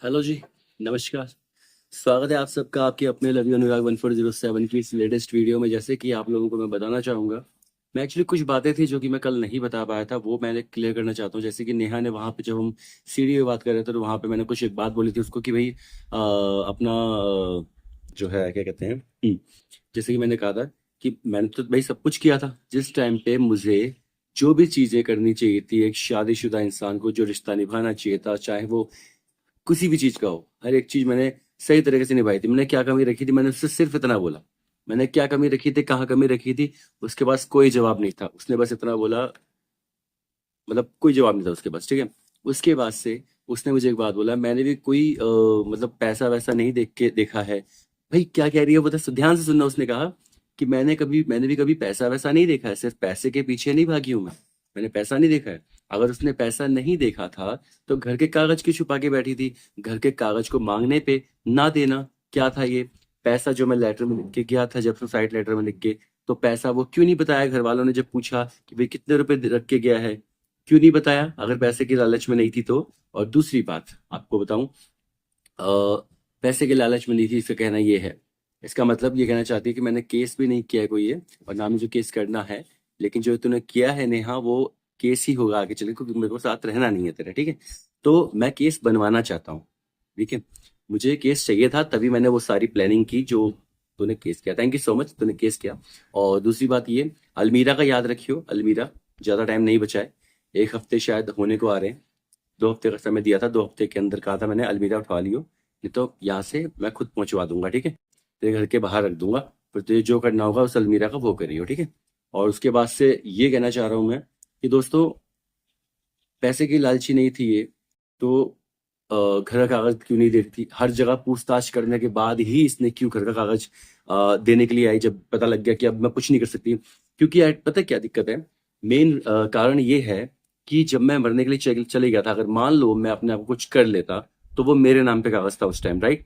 Hello जी, नमस्कार। स्वागत है आप सबका आपके अपने लवी अनुराग 1407 की इस लेटेस्ट वीडियो में। जैसे कि आप लोगों को मैं बताना चाहूँगा, मैं एक्चुअली कुछ बातें थी जो कि मैं कल नहीं बता पाया था, वो मैं क्लियर करना चाहता हूँ। जैसे कि नेहा ने वहाँ पे जब हम सीढ़ी पे बात कर रहे थे, तो वहाँ पे मैंने कुछ एक बात बोली थी उसको कि भई अपना जो है क्या कहते हैं जैसे कि मैंने कहा था कि मैंने तो भई सब कुछ किया था। जिस टाइम पे मुझे जो भी चीज़ें करनी चाहिए थी, एक शादीशुदा इंसान को जो रिश्ता निभाना चाहिए था, चाहे वो किसी भी चीज का हो, हर एक चीज मैंने सही तरीके से निभाई थी। मैंने क्या कमी रखी थी, मैंने उससे सिर्फ इतना बोला। मैंने क्या कमी रखी थी, कहाँ कमी रखी थी, उसके पास कोई जवाब नहीं था। उसने बस इतना बोला, मतलब कोई जवाब नहीं था उसके पास, ठीक है। उसके बाद से उसने मुझे एक बात बोला, मैंने भी कोई मतलब पैसा वैसा नहीं देखा है। भाई क्या कह रही है, बता ध्यान से सुनना। उसने कहा कि मैंने भी कभी पैसा वैसा नहीं देखा है, सिर्फ पैसे के पीछे नहीं भागी हूं मैंने पैसा नहीं देखा है। अगर उसने पैसा नहीं देखा था तो घर के कागज क्यों छुपा के बैठी थी? घर के कागज को मांगने पे ना देना क्या था ये? पैसा जो मैं लेटर में लिख के गया था, जब सुसाइड लेटर में लिख के, तो पैसा वो क्यों नहीं बताया? घर वालों ने जब पूछा कि भाई कितने रुपए रख के गया है, क्यों नहीं बताया अगर पैसे की लालच में नहीं थी तो? और दूसरी बात आपको बताऊं, पैसे के लालच में नहीं थी, इसका कहना ये है, इसका मतलब ये कहना चाहती है कि मैंने केस भी नहीं किया है कोई ये, और ना मुझे केस करना है। लेकिन जो तूने किया है नेहा, वो केस ही होगा आगे चले, क्योंकि मेरे को साथ रहना नहीं है तेरा, ठीक है। तो मैं केस बनवाना चाहता हूँ, ठीक है। मुझे केस चाहिए था, तभी मैंने वो सारी प्लानिंग की जो तूने केस किया। थैंक यू सो मच, तूने केस किया। और दूसरी बात ये, अलमीरा का याद रखियो, अलमीरा ज्यादा टाइम नहीं बचा है, 1 हफ्ते शायद होने को आ रहे हैं। 2 हफ्ते का समय दिया था, 2 हफ्ते के अंदर कहा था मैंने अलमीरा उठवा लियो, नहीं तो यहाँ से मैं खुद पहुंचवा दूंगा, ठीक है। तेरे घर के बाहर रख दूंगा, फिर तुझे जो करना होगा उस अलमीरा का वो करियो, ठीक है। और उसके बाद से ये कहना चाह रहा हूँ मैं कि दोस्तों, पैसे की लालची नहीं थी ये तो घर का कागज क्यों नहीं देती थी? हर जगह पूछताछ करने के बाद ही इसने क्यों घर का कागज देने के लिए आई, जब पता लग गया कि अब मैं कुछ नहीं कर सकती? क्योंकि यार पता है क्या दिक्कत है, मेन कारण ये है कि जब मैं मरने के लिए चले गया था, अगर मान लो मैं अपने आप को कुछ कर लेता, तो वो मेरे नाम पे कागज था उस टाइम, राइट?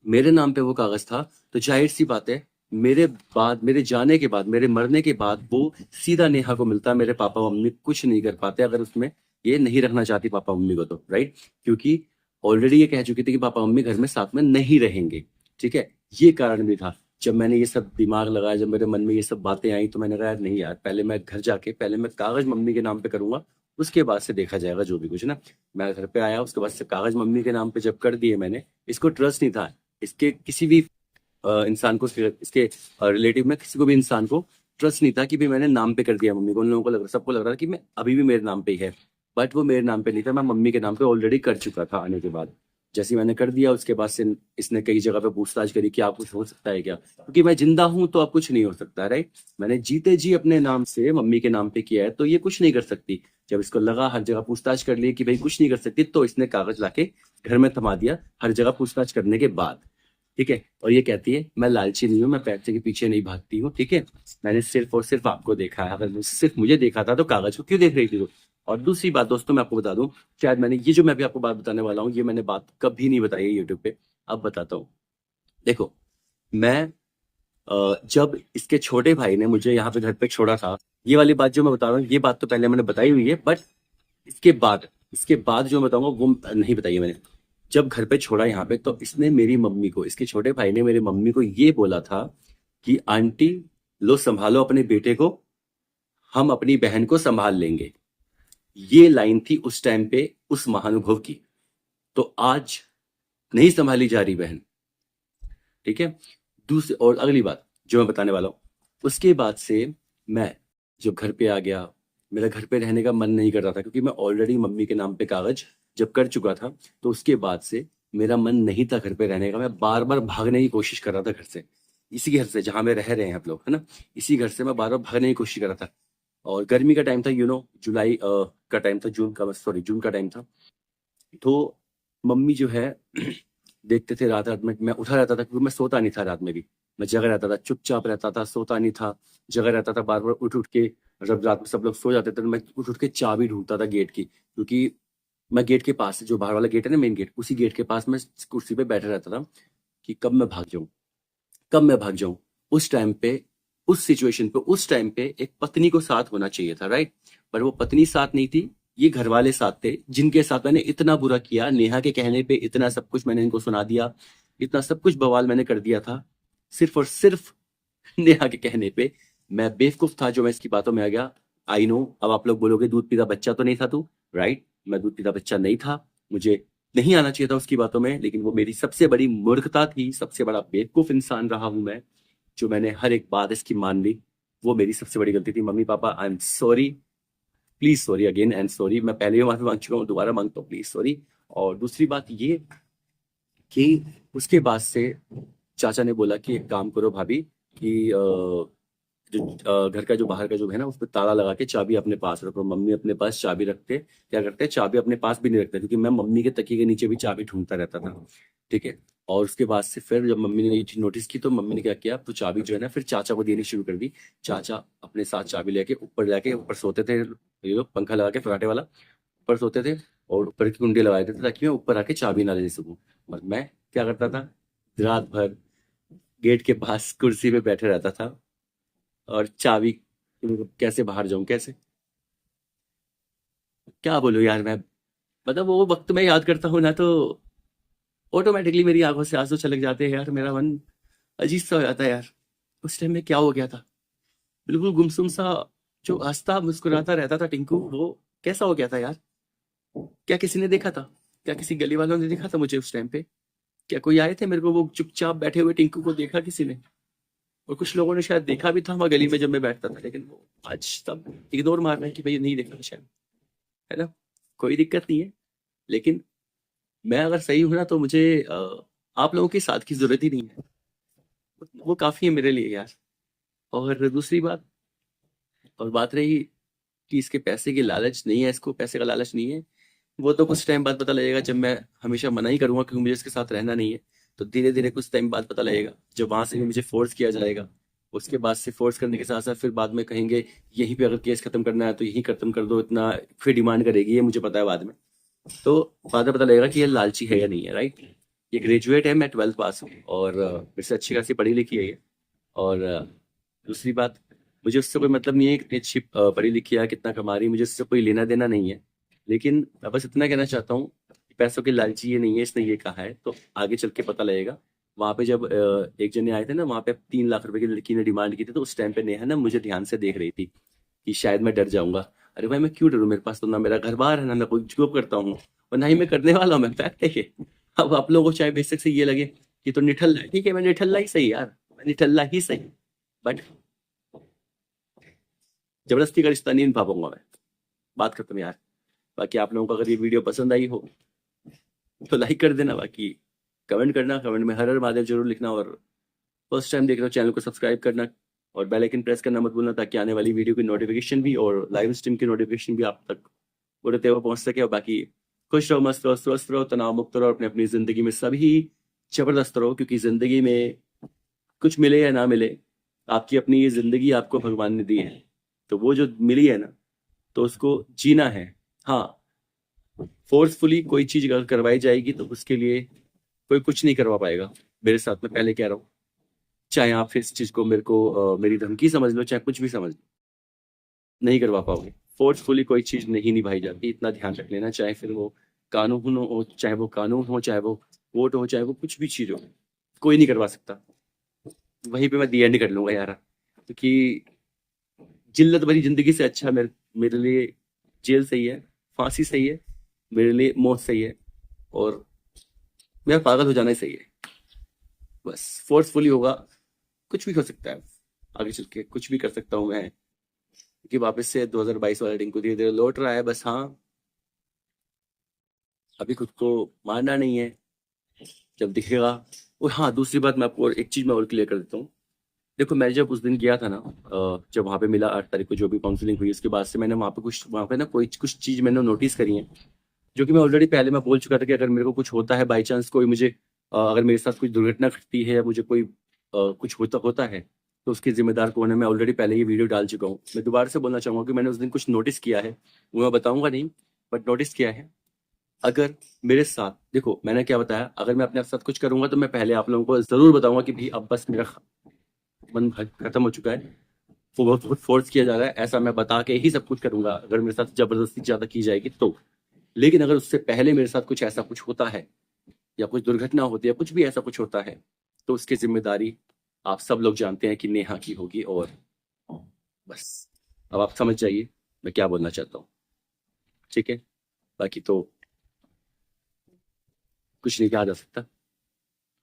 मेरे नाम पे वो कागज था, तो जाहिर सी बात है, मेरे जाने के बाद, मेरे मरने के बाद वो सीधा नेहा को मिलता। मेरे पापा मम्मी कुछ नहीं कर पाते अगर उसमें ये नहीं रखना चाहती पापा मम्मी को, तो राइट। क्योंकि ऑलरेडी ये कह चुकी थी कि पापा मम्मी घर में साथ में नहीं रहेंगे, ठीक है। ये कारण भी था। जब मैंने ये सब दिमाग लगाया, जब मेरे मन में ये सब बातें आई, तो मैंने कहा यार नहीं यार, पहले मैं घर जाके पहले मैं कागज मम्मी के नाम पे करूंगा, उसके बाद से देखा जाएगा जो भी कुछ ना। मैं घर पे आया, उसके बाद से कागज मम्मी के नाम पे जब कर दिए मैंने, इसको ट्रस्ट नहीं था, इसके किसी भी इंसान को, इसके रिलेटिव में किसी को भी इंसान को ट्रस्ट नहीं था कि भी मैंने नाम पे कर दिया मम्मी को। उन लोगों को सबको लग रहा था कि मैं अभी भी मेरे नाम पे ही है, बट वो मेरे नाम पे नहीं था, मैं मम्मी के नाम पे ऑलरेडी कर चुका था आने के बाद। जैसे ही मैंने कर दिया, उसके बाद से इसने कई जगह पे पूछताछ करी कि आप कुछ हो सकता है क्या, क्योंकि मैं जिंदा हूं तो अब कुछ नहीं हो सकता, राइट। मैंने जीते जी अपने नाम से मम्मी के नाम पे किया है, तो ये कुछ नहीं कर सकती। जब इसको लगा, हर जगह पूछताछ कर ली कि भाई कुछ नहीं कर सकती, तो इसने कागज लाके घर में थमा दिया, हर जगह पूछताछ करने के बाद, ठीक है। और ये कहती है मैं लालची नहीं हूँ, मैं पैसे के पीछे नहीं भागती हूँ, ठीक है। मैंने सिर्फ और सिर्फ आपको देखा है, अगर सिर्फ मुझे देखा था तो कागज को क्यों देख रही थी तू? और दूसरी बात दोस्तों, मैं आपको बता दूं, शायद मैंने ये जो मैं भी आपको बात बताने वाला हूँ, ये मैंने बात कभी नहीं बताई है यूट्यूब पे, अब बताता हूँ। देखो, मैं जब इसके छोटे भाई ने मुझे यहाँ पे घर पे छोड़ा था, ये वाली बात जो मैं बता रहा हूँ, ये बात तो पहले मैंने बताई हुई है, बट इसके बाद जो मैं बताऊंगा वो नहीं बताई है मैंने। जब घर पे छोड़ा यहाँ पे, तो इसने मेरी मम्मी को, इसके छोटे भाई ने मेरी मम्मी को ये बोला था कि आंटी, लो संभालो अपने बेटे को, हम अपनी बहन को संभाल लेंगे। ये लाइन थी उस टाइम पे उस महानुभव की। तो आज नहीं संभाली जा रही बहन, ठीक है। दूसरी और अगली बात जो मैं बताने वाला हूँ, उसके बाद से मैं जब घर पे आ गया, मेरा घर पे रहने का मन नहीं कर रहा था, क्योंकि मैं ऑलरेडी मम्मी के नाम पे कागज जब कर चुका था, तो उसके बाद से मेरा मन नहीं था घर पे रहने का। मैं बार बार भागने की कोशिश कर रहा था घर से, इसी घर से जहां में रह रहे हैं आप लोग, है ना, इसी घर से मैं बार बार भागने की कोशिश कर रहा था। और गर्मी का टाइम था, जुलाई का टाइम था, जून का टाइम था। तो मम्मी जो है देखते थे, रात रात में मैं उठा रहता था, क्योंकि मैं सोता नहीं था रात में भी, मैं जगा रहता था, चुपचाप रहता था, सोता नहीं था, जगा रहता था। बार बार उठ उठ के, जब रात में सब लोग सो जाते थे, तो मैं उठ उठ के चाबी ढूंढता था गेट की, क्योंकि मैं गेट के पास, जो बाहर वाला गेट है ना, मेन गेट, उसी गेट के पास मैं कुर्सी पे बैठा रहता था कि कब मैं भाग जाऊं, कब मैं भाग जाऊं। उस टाइम पे, उस सिचुएशन पे, उस टाइम पे एक पत्नी को साथ होना चाहिए था, राइट। पर वो पत्नी साथ नहीं थी, ये घर वाले साथ थे जिनके साथ मैंने इतना बुरा किया, नेहा के कहने पे इतना सब कुछ मैंने इनको सुना दिया, इतना सब कुछ बवाल मैंने कर दिया था सिर्फ और सिर्फ नेहा के कहने पे। मैं बेवकूफ था जो मैं इसकी बातों में आ गया। आई नो, अब आप लोग बोलोगे दूध पीता बच्चा तो नहीं था तू, राइट? मैं दूध पीता बच्चा नहीं था, मुझे नहीं आना चाहिए था उसकी बातों में, लेकिन वो मेरी सबसे बड़ी मूर्खता थी, सबसे बड़ा बेवकूफ इंसान रहा हूं मैं, जो मैंने हर एक बात इसकी मान ली। वो मेरी सबसे बड़ी गलती थी। Mummy papa, I am sorry, please sorry again and sorry. मैं पहले भी माफी मांग चुका हूँ, दोबारा मांगता हूँ, प्लीज सॉरी। और दूसरी बात ये कि उसके बाद से चाचा ने बोला कि एक काम करो भाभी, कि जो घर का जो बाहर का जो है ना, उस पर ताला लगा के चाबी अपने पास रखो। मम्मी अपने पास चाबी रखते, क्या करते, चाबी अपने पास भी नहीं रखते, क्योंकि मैं मम्मी के तकिए के नीचे भी चाबी ढूंढता रहता था, ठीक है। और उसके बाद से फिर जब मम्मी ने ये चीज नोटिस की, तो मम्मी ने क्या किया, तो चाबी जो है ना फिर चाचा को देनी शुरू कर दी। चाचा अपने साथ चाबी लेके ऊपर जाके ऊपर सोते थे, ये लोग पंखा लगा के फराटे वाला, ऊपर सोते थे और ऊपर की कुंडी लगाए थे ताकि मैं ऊपर आके चाबी ना ले सकूं। और मैं क्या करता था, रात भर गेट के पास कुर्सी पे बैठे रहता था और चाबी, कैसे बाहर जाऊं, कैसे, क्या बोलूं यार मैं। मतलब वो वक्त मैं याद करता हूँ ना, तो ऑटोमेटिकली मेरी आंखों से आंसू छलक जाते हैं यार, मेरा मन अजीब सा हो जाता है यार। उस टाइम में क्या हो गया था, बिल्कुल गुमसुम सा, जो हंसता मुस्कुराता रहता था टिंकू, वो कैसा हो गया था यार। क्या किसी ने देखा था? क्या किसी गली वालों ने देखा था मुझे उस टाइम पे? क्या कोई आए थे मेरे को, वो चुपचाप बैठे हुए टिंकू को देखा किसी ने? और कुछ लोगों ने शायद देखा भी था वहां गली में जब मैं बैठता था, लेकिन वो आज सब इग्नोर मार रहे हैं कि भाई नहीं देखा था शायद, है ना। कोई दिक्कत नहीं है, लेकिन मैं अगर सही हूं ना, तो मुझे आप लोगों के साथ की जरूरत ही नहीं है, वो काफी है मेरे लिए यार। और दूसरी बात, और बात रही कि इसके पैसे की लालच नहीं है, इसको पैसे का लालच नहीं है, वो तो कुछ टाइम बाद पता लगेगा, जब मैं हमेशा मना ही करूंगा क्योंकि मुझे इसके साथ रहना नहीं है। तो धीरे धीरे कुछ टाइम बाद पता लगेगा, जब वहां से भी मुझे फोर्स किया जाएगा। उसके बाद से फोर्स करने के साथ साथ फिर बाद में कहेंगे यहीं पे अगर केस खत्म करना है तो यहीं खत्म कर दो, इतना फिर डिमांड करेगी, ये मुझे पता है बाद में। तो बाद में पता लगेगा कि ये लालची है या नहीं है, राइट। ये ग्रेजुएट है, मैं 12th पास हूँ और मेरे से अच्छी खासी पढ़ी लिखी है ये। और दूसरी बात, मुझे उससे कोई मतलब नहीं है कितनी अच्छी पढ़ी लिखी है, कितना कमा रही है, मुझे उससे कोई लेना देना नहीं है। लेकिन मैं बस इतना कहना चाहता हूँ कि पैसों की लालची ये नहीं है, इसने ये कहा है, तो आगे चल के पता लगेगा। वहां पे जब एक जने आए थे ना, वहां पे 3 लाख रुपए की लड़की ने डिमांड की थी, तो उस टाइम पे नेहा ना मुझे ध्यान से देख रही थी कि शायद मैं डर जाऊंगा। अरे भाई मैं क्यों डरूं, मेरे पास तो ना मेरा घर बार है, ना मैं कोई जॉब करता हूँ, और ना ही मैं करने वाला हूँ, मैं फैक्ट है ये। अब आप लोगों को चाहे बेसिक से ये लगे कि तो निठल्ला है, ठीक है, मैं निठल्ला ही सही यार, मैं निठल्ला ही सही, बट जबरदस्ती का रिश्ता नहीं निभा पाऊंगा मैं। बात खत्म यार। बाकी आप लोगों को अगर ये वीडियो पसंद आई हो तो लाइक कर देना, बाकी कमेंट करना, कमेंट में हर हर महादेव जरूर लिखना, और फर्स्ट टाइम देख रहे हो चैनल को सब्सक्राइब करना और बेल आइकन प्रेस करना मत भूलना, ताकि आने वाली वीडियो की नोटिफिकेशन भी और लाइव स्ट्रीम की नोटिफिकेशन भी आप तक उड़ते हुए पहुंच सके। और बाकी खुश रहो, मस्त रहो, स्वस्थ रहो, तनाव मुक्त रहो, अपने अपनी जिंदगी में सभी जबरदस्त रहो, क्योंकि जिंदगी में कुछ मिले या ना मिले, आपकी अपनी ये जिंदगी आपको भगवान ने दी है, तो वो जो मिली है ना, तो उसको जीना है। हाँ, फोर्सफुली कोई चीज अगर करवाई जाएगी तो उसके लिए कोई कुछ नहीं करवा पाएगा, मेरे साथ, मैं पहले कह रहा हूँ। चाहे आप इस चीज को मेरे को मेरी धमकी समझ लो, चाहे कुछ भी समझ लो, नहीं करवा पाओगे। फोर्सफुली कोई चीज नहीं निभाई जाती, इतना ध्यान रख लेना। चाहे फिर वो कानून हो, चाहे वो कानून हो, चाहे वो वोट हो, चाहे वो कुछ भी चीज हो, कोई नहीं करवा सकता। वहीं पे मैं दी एंड कर लूंगा यार, क्योंकि जिल्लत भरी जिंदगी से अच्छा मेरे मेरे लिए जेल सही है, फांसी सही है, मेरे लिए मौत सही है, और मेरा पागल हो जाना ही सही है। बस फोर्सफुली होगा, कुछ भी हो सकता है, आगे चल के कुछ भी कर सकता हूँ मैं, कि वापस से 2022 वाला टिंकू धीरे धीरे लौट रहा है। बस हाँ, अभी खुद को मारना नहीं है, जब दिखेगा। और हाँ, दूसरी बात मैं आपको एक चीज मैं और क्लियर कर देता हूँ। देखो मैं जब उस दिन गया था ना, जब वहाँ पे मिला 8 तारीख को जो भी काउंसलिंग हुई, उसके बाद से मैंने वहाँ पे ना कोई कुछ चीज मैंने नोटिस करी है, जो कि मैं ऑलरेडी पहले मैं बोल चुका था कि अगर मेरे को कुछ होता है बाई चांस, कोई मुझे अगर मेरे साथ कुछ दुर्घटना घटती है या मुझे कोई कुछ होता होता है, तो उसके जिम्मेदार कौन है। मैं ऑलरेडी पहले ये वीडियो डाल चुका हूँ, मैं दोबारा से बोलना चाहूंगा कि मैंने उस दिन कुछ नोटिस किया है, वो मैं बताऊंगा नहीं, बट नोटिस किया है। अगर मेरे साथ, देखो मैंने क्या बताया, अगर मैं अपने साथ कुछ करूंगा तो मैं पहले आप लोगों को जरूर बताऊंगा कि भाई अब बस मेरा मन खत्म हो चुका है, बहुत फोर्स किया जा रहा है, ऐसा मैं बता के ही सब कुछ करूंगा अगर मेरे साथ जबरदस्ती ज्यादा की जाएगी तो। लेकिन अगर उससे पहले मेरे साथ कुछ ऐसा कुछ होता है या कुछ दुर्घटना होती है, कुछ भी ऐसा कुछ होता है, तो उसकी जिम्मेदारी आप सब लोग जानते हैं कि नेहा की होगी। और बस अब आप समझ जाइए मैं क्या बोलना चाहता हूँ। ठीक है, बाकी तो कुछ नहीं कहा जा सकता,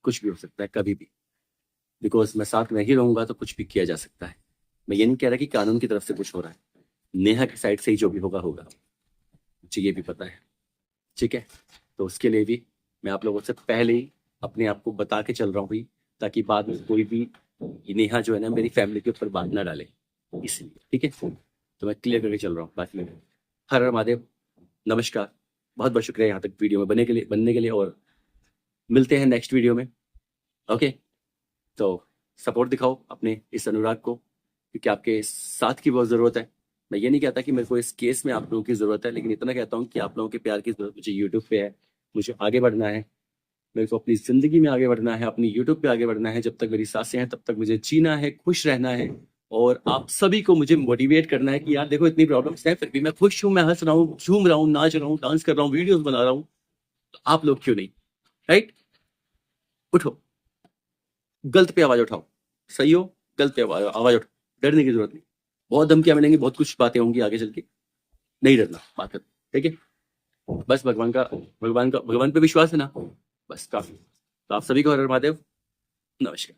कुछ भी हो सकता है कभी भी, बिकॉज मैं साथ में ही रहूंगा तो कुछ भी किया जा सकता है। मैं ये नहीं कह रहा कि कानून की तरफ से कुछ हो रहा है, नेहा की साइड से ही जो भी होगा होगा, मुझे ये भी पता है। ठीक है, तो उसके लिए भी मैं आप लोगों से पहले ही अपने आप को बता के चल रहा हूँ, ताकि बाद में कोई भी नेहा जो है ना मेरी फैमिली के ऊपर बात ना डाले, इसलिए। ठीक है, तो मैं क्लियर करके चल रहा हूँ बाकी में। हर हर महादेव, नमस्कार, बहुत बहुत शुक्रिया यहाँ तक वीडियो में बनने के लिए और मिलते हैं नेक्स्ट वीडियो में। ओके, तो सपोर्ट दिखाओ अपने इस अनुराग को, क्योंकि आपके साथ की बहुत ज़रूरत है। मैं ये नहीं कहता कि मेरे को इस केस में आप लोगों की ज़रूरत है, लेकिन इतना कहता हूँ कि आप लोगों के प्यार की ज़रूरत मुझे यूट्यूब पे है। मुझे आगे बढ़ना है, मेरे को अपनी ज़िंदगी में आगे बढ़ना है, अपनी यूट्यूब पे आगे बढ़ना है। जब तक मेरी सांसें हैं तब तक मुझे जीना है, खुश रहना है। और आप सभी को मुझे मोटिवेट करना है कि यार देखो इतनी प्रॉब्लम्स हैं फिर भी मैं खुश हूँ, मैं हंस रहा हूँ, झूम रहा हूँ, नाच रहा हूँ, डांस कर रहा हूँ, वीडियोस बना रहा हूँ, तो आप लोग क्यों नहीं? राइट, उठो, गलत पे आवाज उठाओ, सही हो, गलत पे आवाज आवाज उठाओ, डरने की जरूरत नहीं। बहुत धमकियां मिलेंगी, बहुत कुछ बातें होंगी आगे चल के, नहीं डरना, बात कर। ठीक है, बस भगवान पे विश्वास है ना, बस काफी। तो आप सभी को हर हर महादेव, नमस्कार।